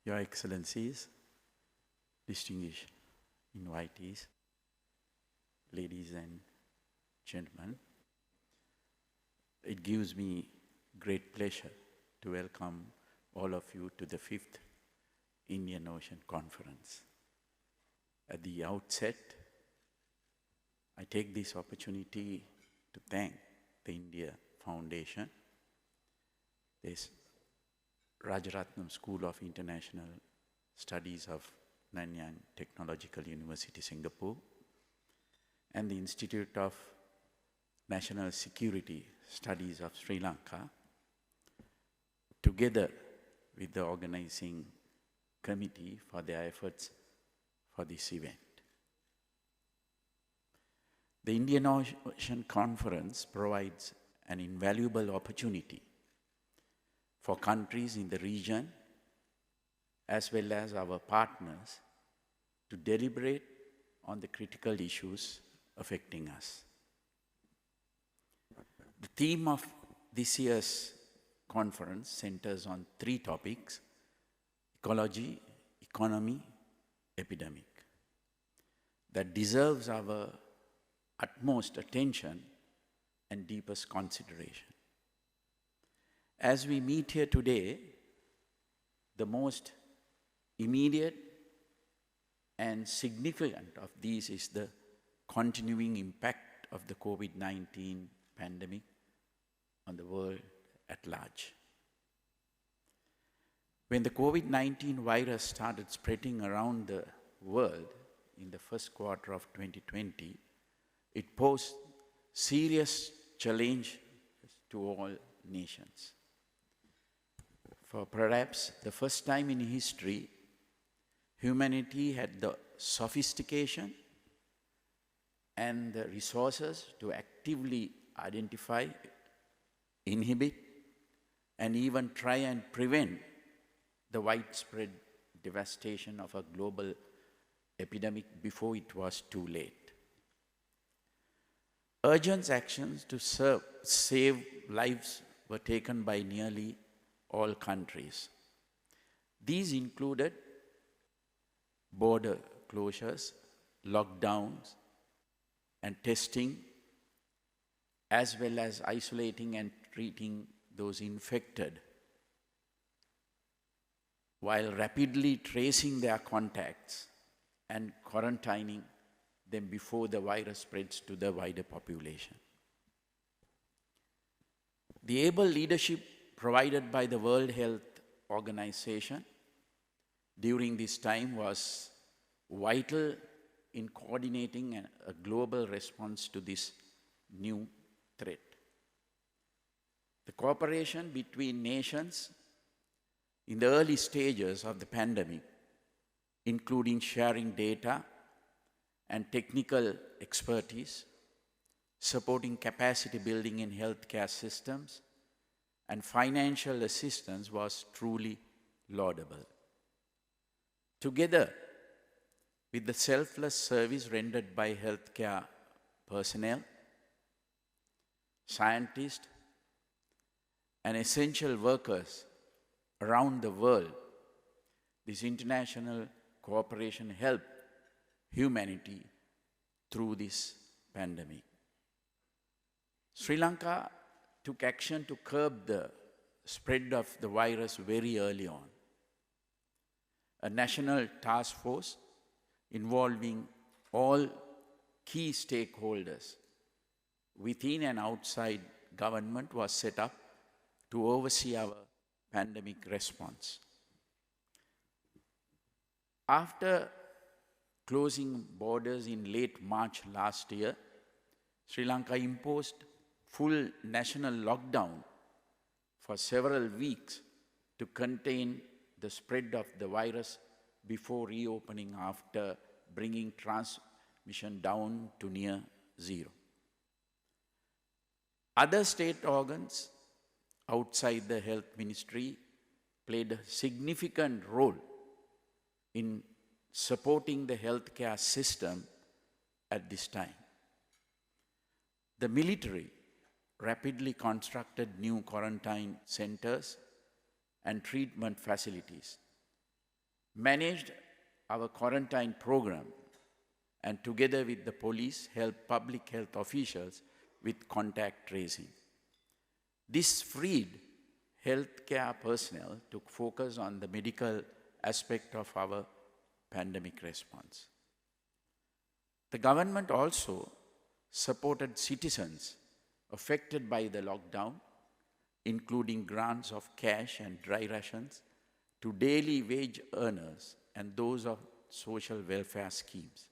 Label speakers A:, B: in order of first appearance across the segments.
A: Your Excellencies, distinguished invitees, ladies and gentlemen, it gives me great pleasure to welcome all of you to the 5th Indian Ocean Conference. At the outset, I take this opportunity to thank the India Foundation, this Rajaratnam School of International Studies of Nanyang Technological University, Singapore, and the Institute of National Security Studies of Sri Lanka, together with the organizing committee for their efforts for this event. The Indian Ocean Conference provides an invaluable opportunity for countries in the region as well as our partners to deliberate on the critical issues affecting us. The theme of this year's conference centers on 3 topics: ecology, economy, epidemic, that deserves our utmost attention and deepest consideration. As we meet here today, the most immediate and significant of these is the continuing impact of the COVID-19 pandemic on the world at large. When the COVID-19 virus started spreading around the world in the first quarter of 2020, it posed serious challenge to all nations. For perhaps the first time in history, humanity had the sophistication and the resources to actively identify, inhibit, and even try and prevent the widespread devastation of a global epidemic before it was too late. Urgent actions to save lives were taken by nearly all countries. These included border closures, lockdowns, and testing, as well as isolating and treating those infected, while rapidly tracing their contacts and quarantining them before the virus spreads to the wider population. The able leadership provided by the World Health Organization during this time was vital in coordinating a global response to this new threat. The cooperation between nations in the early stages of the pandemic, including sharing data and technical expertise, supporting capacity building in healthcare systems, and financial assistance, was truly laudable. Together with the selfless service rendered by healthcare personnel, scientists, and essential workers around the world, this international cooperation helped humanity through this pandemic. Sri Lanka took action to curb the spread of the virus very early on. A national task force involving all key stakeholders within and outside government was set up to oversee our pandemic response. After closing borders in late March last year, Sri Lanka imposed full national lockdown for several weeks to contain the spread of the virus before reopening after bringing transmission down to near zero. Other state organs outside the health ministry played a significant role in supporting the healthcare system at this time. The military rapidly constructed new quarantine centers and treatment facilities managed our quarantine program and together with the police helped public health officials with contact tracing. This freed healthcare personnel to focus on the medical aspect of our pandemic response. The government also supported citizens affected by the lockdown, including grants of cash and dry rations to daily wage earners and those of social welfare schemes.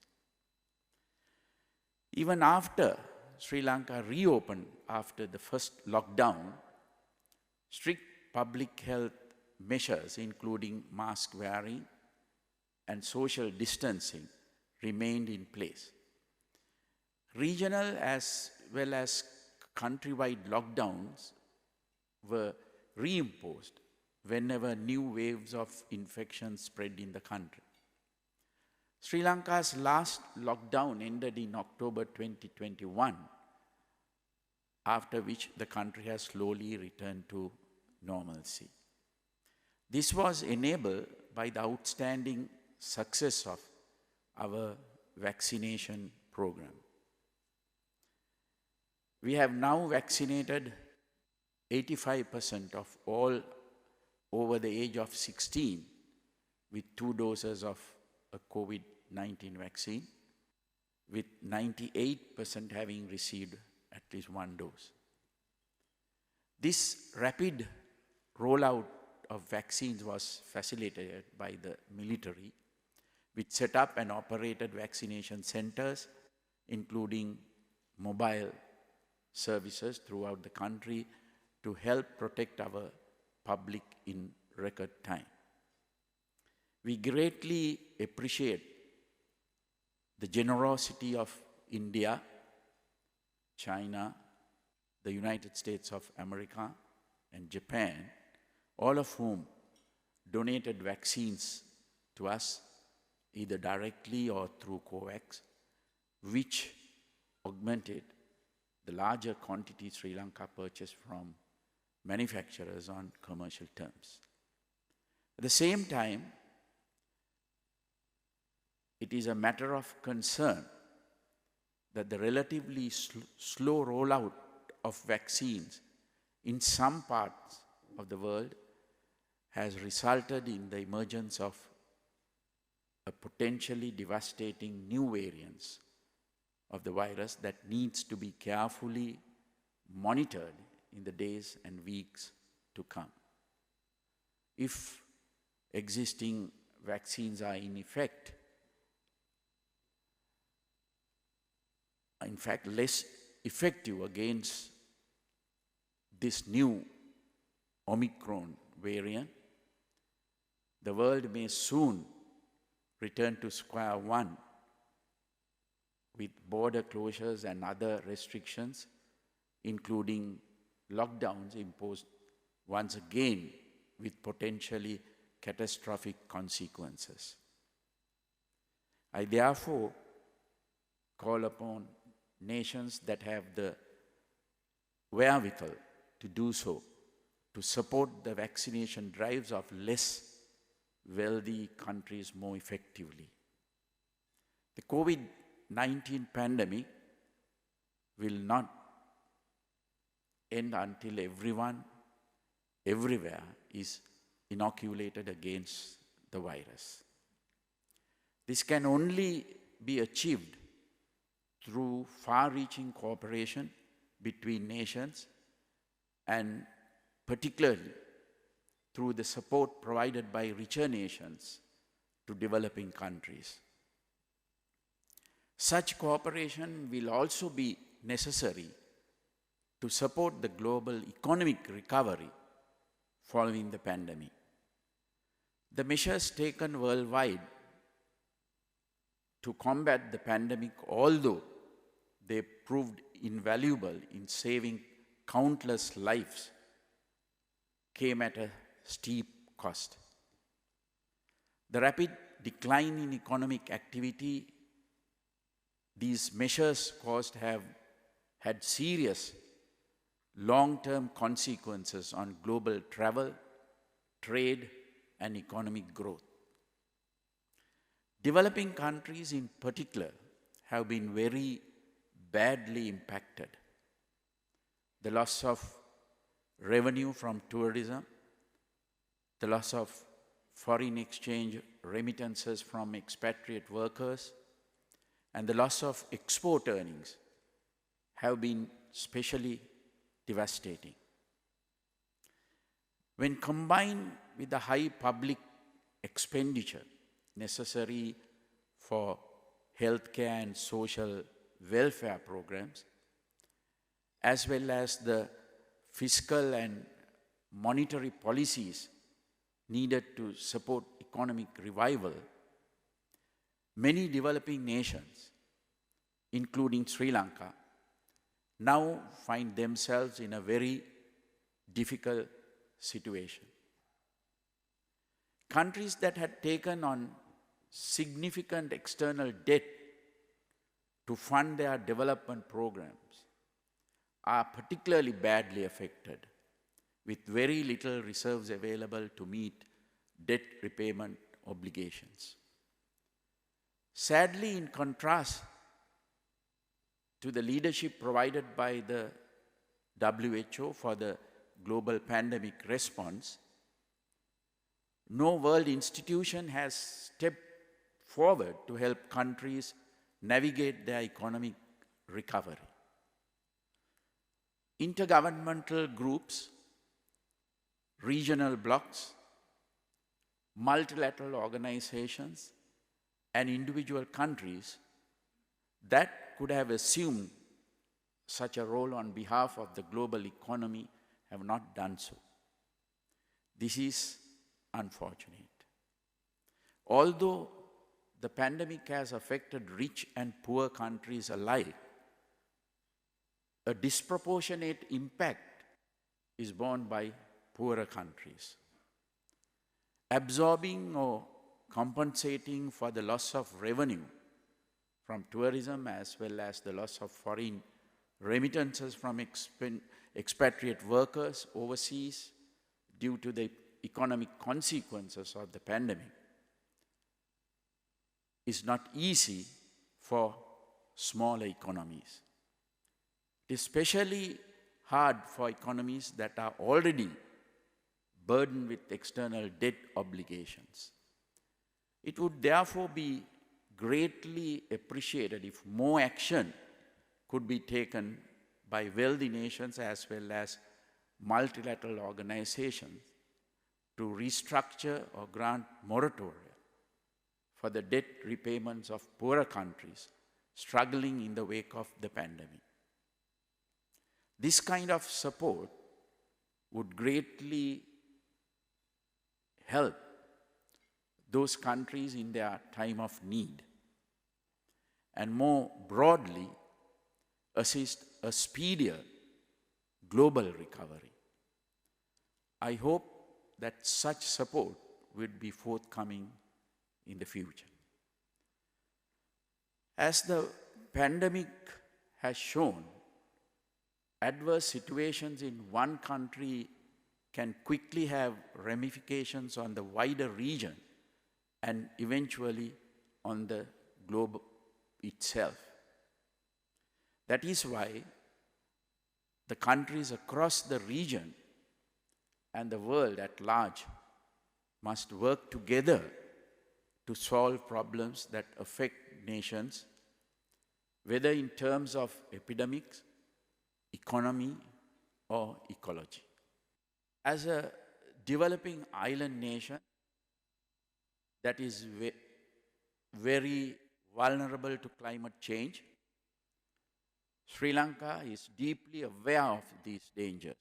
A: Even after Sri Lanka reopened after the first lockdown, strict public health measures including mask wearing and social distancing remained in place. Regional as well as countrywide lockdowns were reimposed whenever new waves of infection spread in the country. Sri Lanka's last lockdown ended in October 2021, after which the country has slowly returned to normalcy. This was enabled by the outstanding success of our vaccination program. We have now vaccinated 85% of all over the age of 16 with 2 doses of a COVID-19 vaccine, with 98% having received at least 1 dose. This rapid rollout of vaccines was facilitated by the military, which set up and operated vaccination centers, including mobile services throughout the country to help protect our public in record time. We greatly appreciate the generosity of India, China, the United States of America, and Japan, all of whom donated vaccines to us either directly or through COVAX, which augmented the larger quantity Sri Lanka purchased from manufacturers on commercial terms. At the same time, it is a matter of concern that the relatively slow rollout of vaccines in some parts of the world has resulted in the emergence of a potentially devastating new variants of the virus that needs to be carefully monitored in the days and weeks to come. If existing vaccines are in fact less effective against this new Omicron variant, the world may soon return to square one with border closures and other restrictions, including lockdowns imposed once again with potentially catastrophic consequences. I therefore call upon nations that have the wherewithal to do so, to support the vaccination drives of less wealthy countries more effectively. The COVID-19 pandemic will not end until everyone, everywhere is inoculated against the virus. This can only be achieved through far-reaching cooperation between nations and particularly through the support provided by richer nations to developing countries. Such cooperation will also be necessary to support the global economic recovery following the pandemic. The measures taken worldwide to combat the pandemic, although they proved invaluable in saving countless lives, came at a steep cost. The rapid decline in economic activity these measures caused have had serious long-term consequences on global travel, trade, and economic growth. Developing countries in particular have been very badly impacted. The loss of revenue from tourism, the loss of foreign exchange remittances from expatriate workers, and the loss of export earnings have been especially devastating. When combined with the high public expenditure necessary for healthcare and social welfare programs, as well as the fiscal and monetary policies needed to support economic revival, many developing nations, including Sri Lanka, now find themselves in a very difficult situation. Countries that had taken on significant external debt to fund their development programs are particularly badly affected, with very little reserves available to meet debt repayment obligations. Sadly, in contrast to the leadership provided by the WHO for the global pandemic response, no world institution has stepped forward to help countries navigate their economic recovery. Intergovernmental groups, regional blocs, multilateral organizations, and individual countries that could have assumed such a role on behalf of the global economy have not done so. This is unfortunate. Although the pandemic has affected rich and poor countries alike, a disproportionate impact is borne by poorer countries. Absorbing or compensating for the loss of revenue from tourism as well as the loss of foreign remittances from expatriate workers overseas due to the economic consequences of the pandemic is not easy for smaller economies. It is especially hard for economies that are already burdened with external debt obligations. It would therefore be greatly appreciated if more action could be taken by wealthy nations as well as multilateral organizations to restructure or grant moratoria for the debt repayments of poorer countries struggling in the wake of the pandemic. This kind of support would greatly help those countries in their time of need, and more broadly, assist a speedier global recovery. I hope that such support will be forthcoming in the future. As the pandemic has shown, adverse situations in one country can quickly have ramifications on the wider region and eventually on the globe itself. That is why the countries across the region and the world at large must work together to solve problems that affect nations, whether in terms of epidemics, economy, or ecology. As a developing island nation that is very vulnerable to climate change, Sri Lanka is deeply aware of these dangers.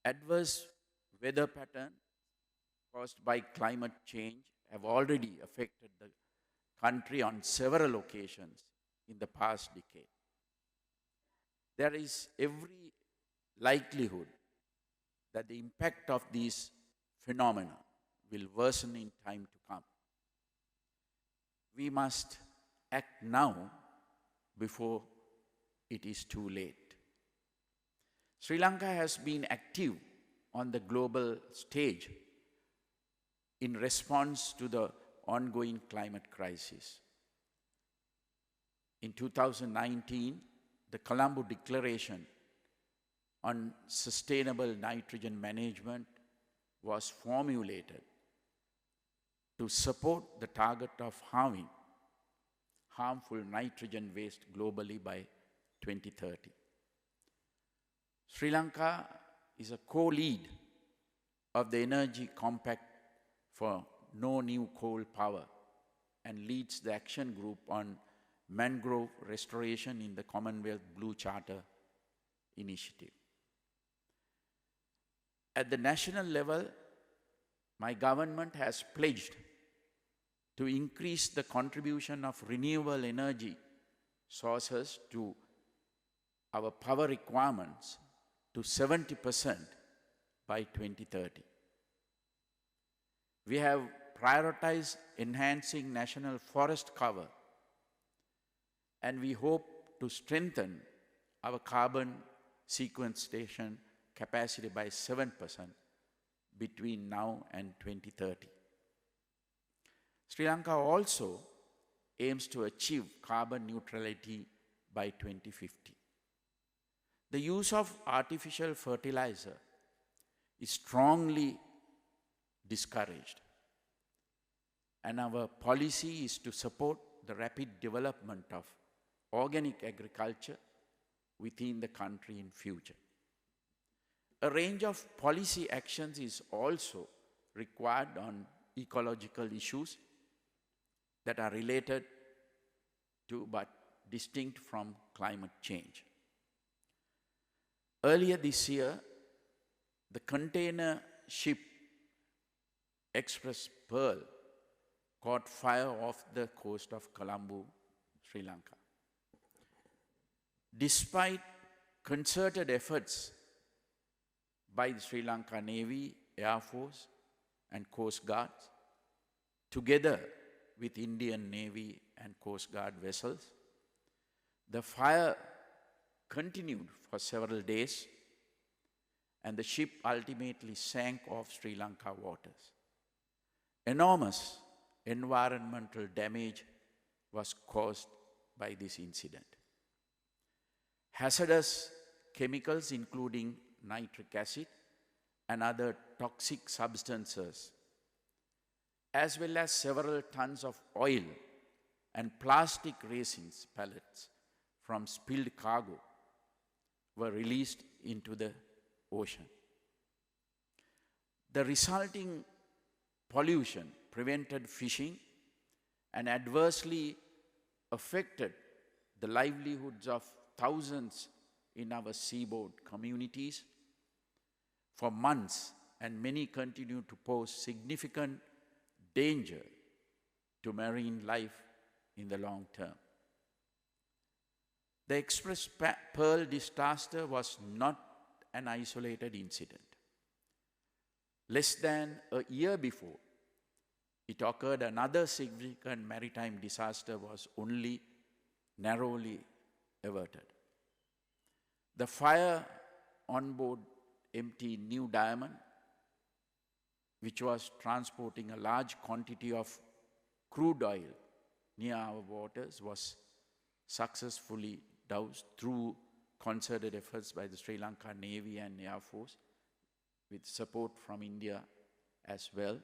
A: Adverse weather patterns caused by climate change have already affected the country on several occasions in the past decade. There is every likelihood that the impact of these phenomena will worsen in time to come. We must act now before it is too late. Sri Lanka has been active on the global stage in response to the ongoing climate crisis. In 2019, the Colombo Declaration on Sustainable Nitrogen Management was formulated to support the target of halving harmful nitrogen waste globally by 2030. Sri Lanka is a co-lead of the Energy Compact for No New Coal Power and leads the action group on mangrove restoration in the Commonwealth Blue Charter initiative. At the national level, my government has pledged to increase the contribution of renewable energy sources to our power requirements to 70% by 2030. We have prioritized enhancing national forest cover, and we hope to strengthen our carbon sequestration capacity by 7% between now and 2030. Sri Lanka also aims to achieve carbon neutrality by 2050. The use of artificial fertilizer is strongly discouraged, and our policy is to support the rapid development of organic agriculture within the country in future. A range of policy actions is also required on ecological issues that are related to but distinct from climate change. Earlier this year, the container ship Express Pearl caught fire off the coast of Colombo, Sri Lanka. Despite concerted efforts by the Sri Lanka Navy, Air Force, and Coast Guard, together with Indian Navy and Coast Guard vessels, the fire continued for several days, and the ship ultimately sank off Sri Lanka waters. Enormous environmental damage was caused by this incident. Hazardous chemicals, including nitric acid and other toxic substances, as well as several tons of oil and plastic resins pellets from spilled cargo, were released into the ocean. The resulting pollution prevented fishing and adversely affected the livelihoods of thousands in our seaboard communities for months, and many continue to pose significant danger to marine life in the long term. The Express Pearl disaster was not an isolated incident. Less than a year before it occurred, another significant maritime disaster was only narrowly averted. The fire on board MT New Diamond, which was transporting a large quantity of crude oil near our waters, was successfully doused through concerted efforts by the Sri Lanka Navy and Air Force, with support from India as well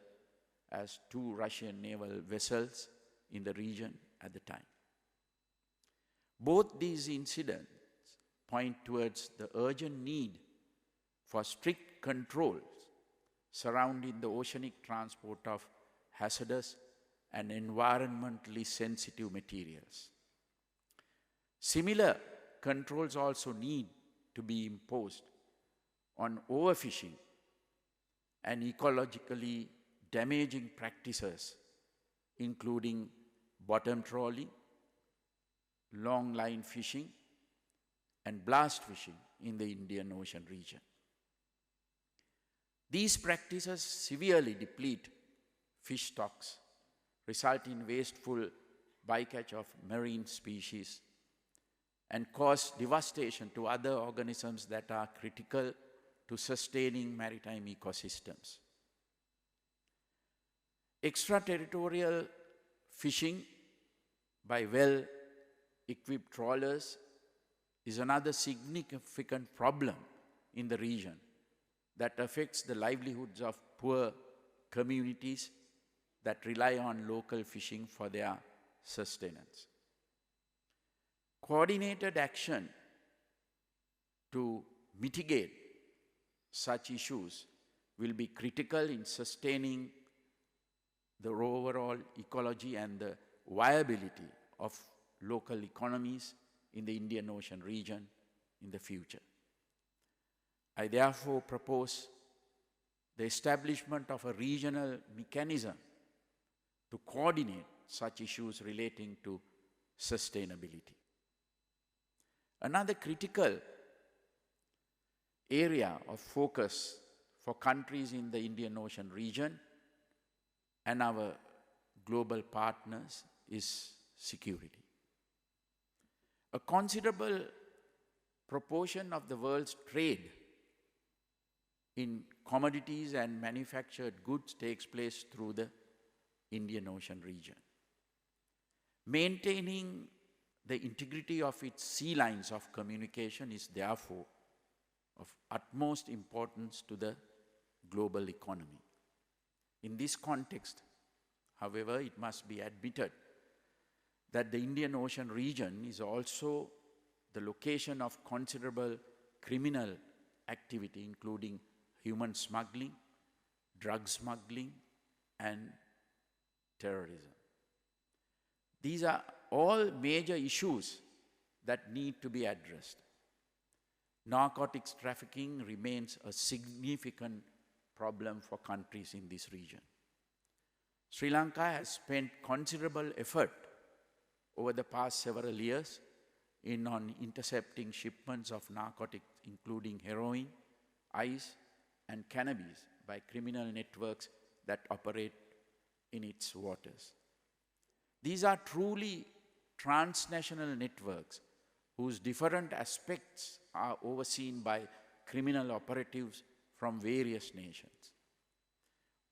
A: as 2 Russian naval vessels in the region at the time. Both these incidents point towards the urgent need for strict controls surrounding the oceanic transport of hazardous and environmentally sensitive materials. Similar controls also need to be imposed on overfishing and ecologically damaging practices, including bottom trawling, long line fishing, and blast fishing in the Indian Ocean region. These practices severely deplete fish stocks, result in wasteful bycatch of marine species, and cause devastation to other organisms that are critical to sustaining maritime ecosystems. Extraterritorial fishing by well-equipped trawlers is another significant problem in the region that affects the livelihoods of poor communities that rely on local fishing for their sustenance. Coordinated action to mitigate such issues will be critical in sustaining the overall ecology and the viability of local economies in the Indian Ocean region in the future. I therefore propose the establishment of a regional mechanism to coordinate such issues relating to sustainability. Another critical area of focus for countries in the Indian Ocean region and our global partners is security. A considerable proportion of the world's trade in commodities and manufactured goods takes place through the Indian Ocean region. Maintaining the integrity of its sea lines of communication is therefore of utmost importance to the global economy. In this context, however, it must be admitted that the Indian Ocean region is also the location of considerable criminal activity, including human smuggling, drug smuggling, and terrorism. These are all major issues that need to be addressed. Narcotics trafficking remains a significant problem for countries in this region. Sri Lanka has spent considerable effort over the past several years on intercepting shipments of narcotics, including heroin, ice, and cannabis by criminal networks that operate in its waters. These are truly transnational networks whose different aspects are overseen by criminal operatives from various nations.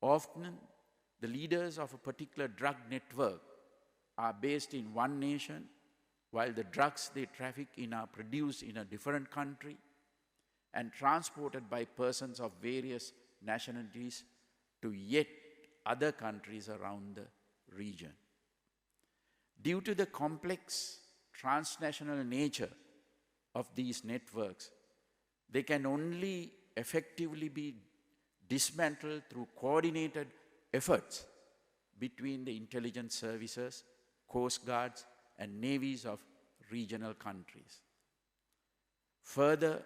A: Often, the leaders of a particular drug network are based in one nation, while the drugs they traffic in are produced in a different country and transported by persons of various nationalities to yet other countries around the region. Due to the complex transnational nature of these networks, they can only effectively be dismantled through coordinated efforts between the intelligence services, coast guards, and navies of regional countries. Further,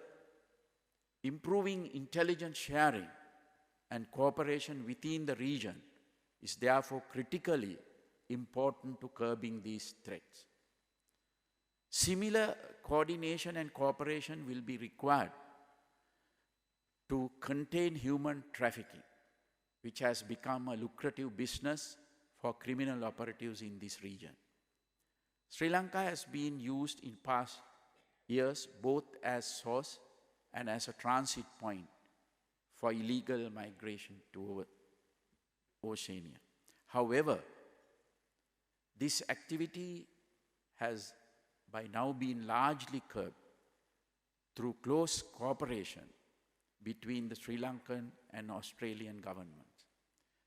A: improving intelligence sharing and cooperation within the region is therefore critically important to curbing these threats. Similar coordination and cooperation will be required to contain human trafficking, which has become a lucrative business for criminal operatives in this region. Sri Lanka has been used in past years both as source and as a transit point for illegal migration to Oceania. However, this activity has by now been largely curbed through close cooperation between the Sri Lankan and Australian governments.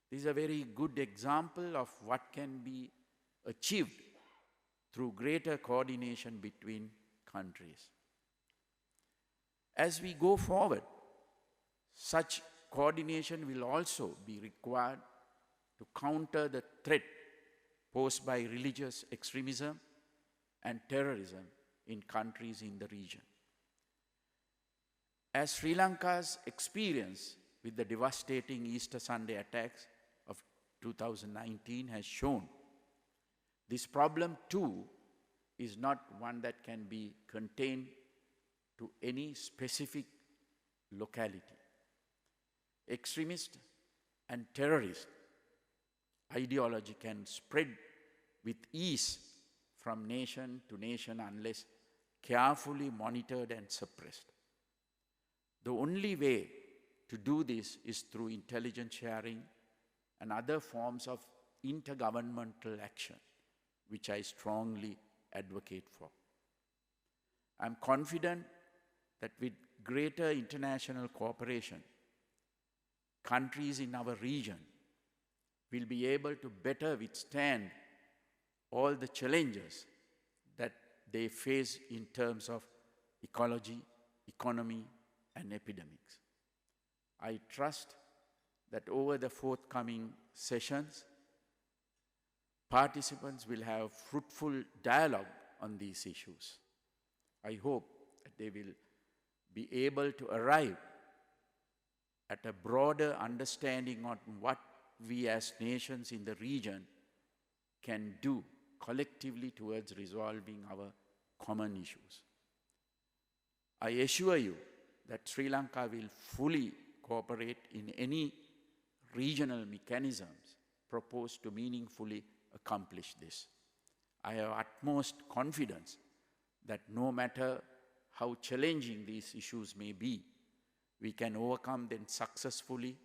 A: This is a very good example of what can be achieved through greater coordination between countries. As we go forward, such coordination will also be required to counter the threat posed by religious extremism and terrorism in countries in the region. As Sri Lanka's experience with the devastating Easter Sunday attacks of 2019 has shown, this problem too is not one that can be contained to any specific locality. Extremist and terrorist ideology can spread with ease from nation to nation unless carefully monitored and suppressed. The only way to do this is through intelligence sharing and other forms of intergovernmental action, which I strongly advocate for. I'm confident that with greater international cooperation, countries in our region will be able to better withstand all the challenges that they face in terms of ecology, economy, and epidemics. I trust that over the forthcoming sessions, participants will have fruitful dialogue on these issues. I hope that they will be able to arrive at a broader understanding on what we as nations in the region can do collectively towards resolving our common issues. I assure you that Sri Lanka will fully cooperate in any regional mechanisms proposed to meaningfully accomplish this. I have utmost confidence that no matter how challenging these issues may be, we can overcome them successfully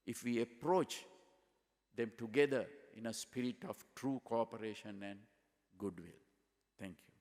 A: if we approach them together in a spirit of true cooperation and goodwill. Thank you.